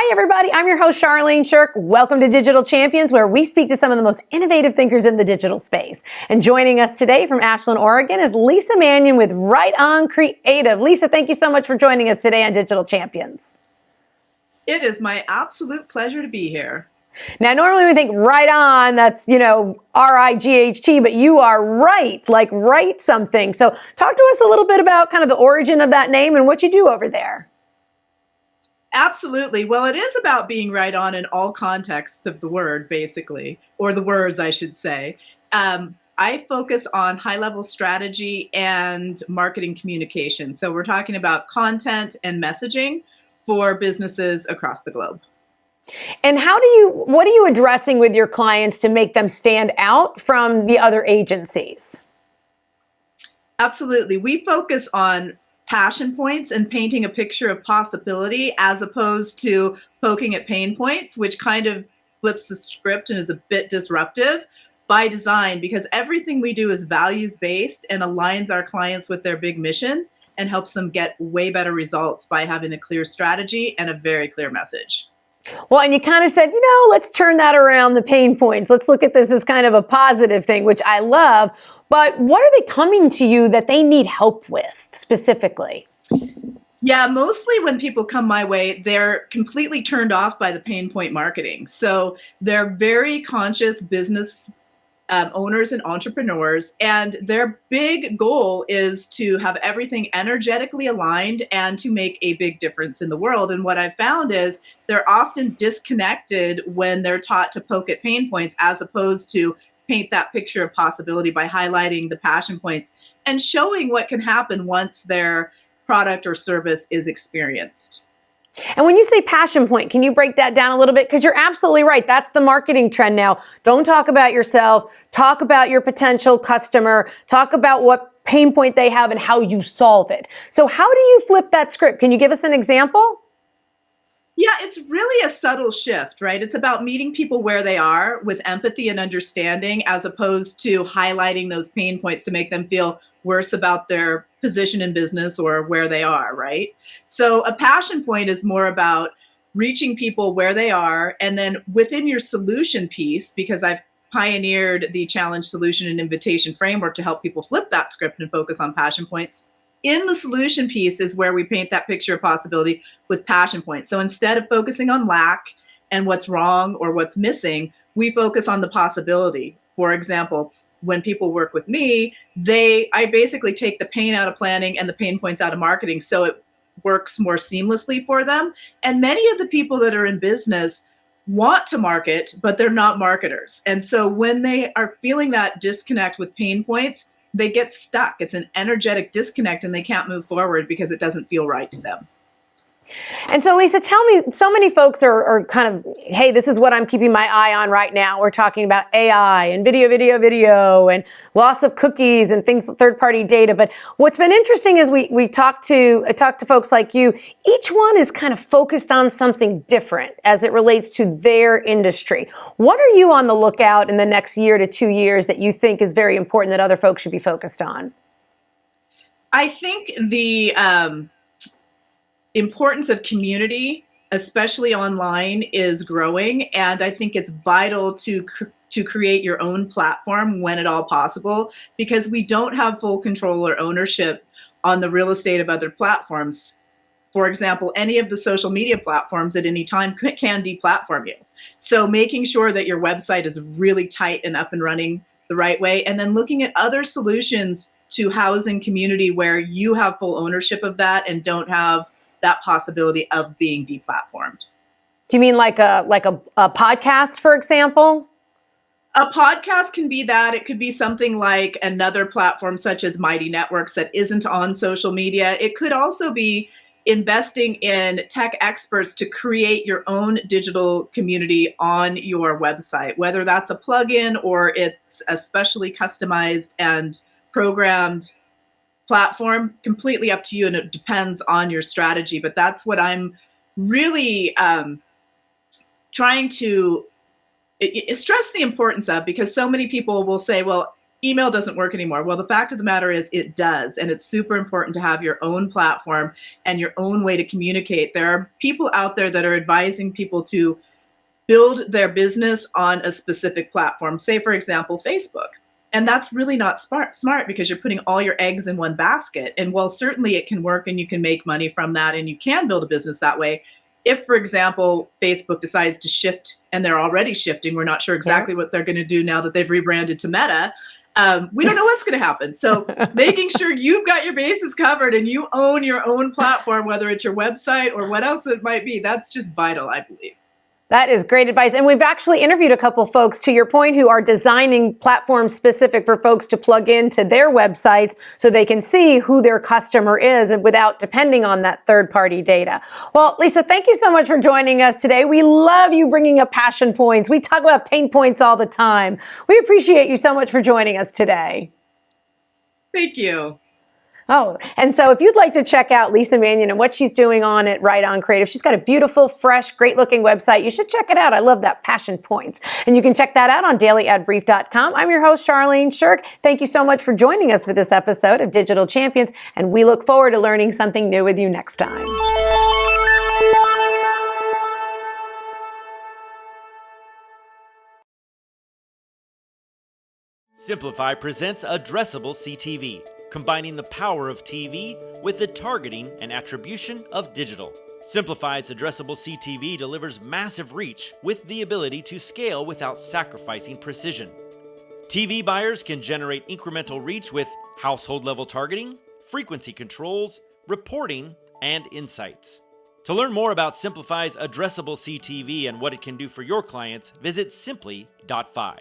Hi, everybody. I'm your host, Charlene Shirk. Welcome to Digital Champions, where we speak to some of the most innovative thinkers in the digital space. And joining us today from Ashland, Oregon is Lisa Manyon with Right On Creative. Lisa, thank you so much for joining us today on Digital Champions. It is my absolute pleasure to be here. Now, normally we think right on, that's, R-I-G-H-T, but you are right, like write something. So talk to us a little bit about kind of the origin of that name and what you do over there. Absolutely. Well, it is about being right on in all contexts of the word, basically, or the words, I should say. I focus on high-level strategy and marketing communication. So we're talking about content and messaging for businesses across the globe. And what are you addressing with your clients to make them stand out from the other agencies? Absolutely. We focus on passion points and painting a picture of possibility as opposed to poking at pain points, which kind of flips the script and is a bit disruptive by design, because everything we do is values-based and aligns our clients with their big mission and helps them get way better results by having a clear strategy and a very clear message. Well, and you kind of said, let's turn that around, the pain points. Let's look at this as kind of a positive thing, which I love. But what are they coming to you that they need help with specifically? Yeah, mostly when people come my way, they're completely turned off by the pain point marketing. So they're very conscious business owners and entrepreneurs, and their big goal is to have everything energetically aligned and to make a big difference in the world. And what I've found is they're often disconnected when they're taught to poke at pain points as opposed to paint that picture of possibility by highlighting the passion points and showing what can happen once their product or service is experienced. And when you say passion point, can you break that down a little bit? Because you're absolutely right. That's the marketing trend now. Don't talk about yourself. Talk about your potential customer. Talk about what pain point they have and how you solve it. So how do you flip that script? Can you give us an example? Yeah, it's really a subtle shift, right? It's about meeting people where they are with empathy and understanding, as opposed to highlighting those pain points to make them feel worse about their position in business or where they are, right? So a passion point is more about reaching people where they are, and then within your solution piece, because I've pioneered the challenge, solution, and invitation framework to help people flip that script and focus on passion points. In the solution piece is where we paint that picture of possibility with passion points. So instead of focusing on lack and what's wrong or what's missing, we focus on the possibility. For example, when people work with me, I basically take the pain out of planning and the pain points out of marketing, so it works more seamlessly for them. And many of the people that are in business want to market, but they're not marketers. And so when they are feeling that disconnect with pain points, they get stuck. It's an energetic disconnect and they can't move forward because it doesn't feel right to them. And so, Lisa, tell me, so many folks are kind of, hey, this is what I'm keeping my eye on right now. We're talking about AI and video, and loss of cookies and things, third-party data. But what's been interesting is we talk to folks like you. Each one is kind of focused on something different as it relates to their industry. What are you on the lookout in the next year to 2 years that you think is very important that other folks should be focused on? I think the importance of community, especially online, is growing, and I think it's vital to create your own platform when at all possible, because we don't have full control or ownership on the real estate of other platforms. For example, any of the social media platforms at any time can deplatform you. So making sure that your website is really tight and up and running the right way, and then looking at other solutions to housing community where you have full ownership of that and don't have that possibility of being deplatformed. Do you mean like a podcast, for example? A podcast can be that. It could be something like another platform such as Mighty Networks that isn't on social media. It could also be investing in tech experts to create your own digital community on your website, whether that's a plugin or it's a specially customized and programmed platform. Completely up to you, and it depends on your strategy. But that's what I'm really trying to stress the importance of, because so many people will say, well, email doesn't work anymore. Well, the fact of the matter is it does. And it's super important to have your own platform and your own way to communicate. There are people out there that are advising people to build their business on a specific platform, say, for example, Facebook. And that's really not smart because you're putting all your eggs in one basket. And while certainly it can work and you can make money from that and you can build a business that way, if, for example, Facebook decides to shift, and they're already shifting, we're not sure exactly what they're going to do now that they've rebranded to Meta. We don't know what's going to happen. So making sure you've got your bases covered and you own your own platform, whether it's your website or what else it might be, that's just vital, I believe. That is great advice. And we've actually interviewed a couple folks, to your point, who are designing platforms specific for folks to plug into their websites so they can see who their customer is and without depending on that third-party data. Well, Lisa, thank you so much for joining us today. We love you bringing up passion points. We talk about pain points all the time. We appreciate you so much for joining us today. Thank you. Oh, and so if you'd like to check out Lisa Manyon and what she's doing on it right on Creative, she's got a beautiful, fresh, great looking website. You should check it out. I love that passion points. And you can check that out on dailyadbrief.com. I'm your host, Charlene Shirk. Thank you so much for joining us for this episode of Digital Champions. And we look forward to learning something new with you next time. Simplify presents Addressable CTV, combining the power of TV with the targeting and attribution of digital. Simplify's Addressable CTV delivers massive reach with the ability to scale without sacrificing precision. TV buyers can generate incremental reach with household-level targeting, frequency controls, reporting, and insights. To learn more about Simplify's Addressable CTV and what it can do for your clients, visit simply.fi.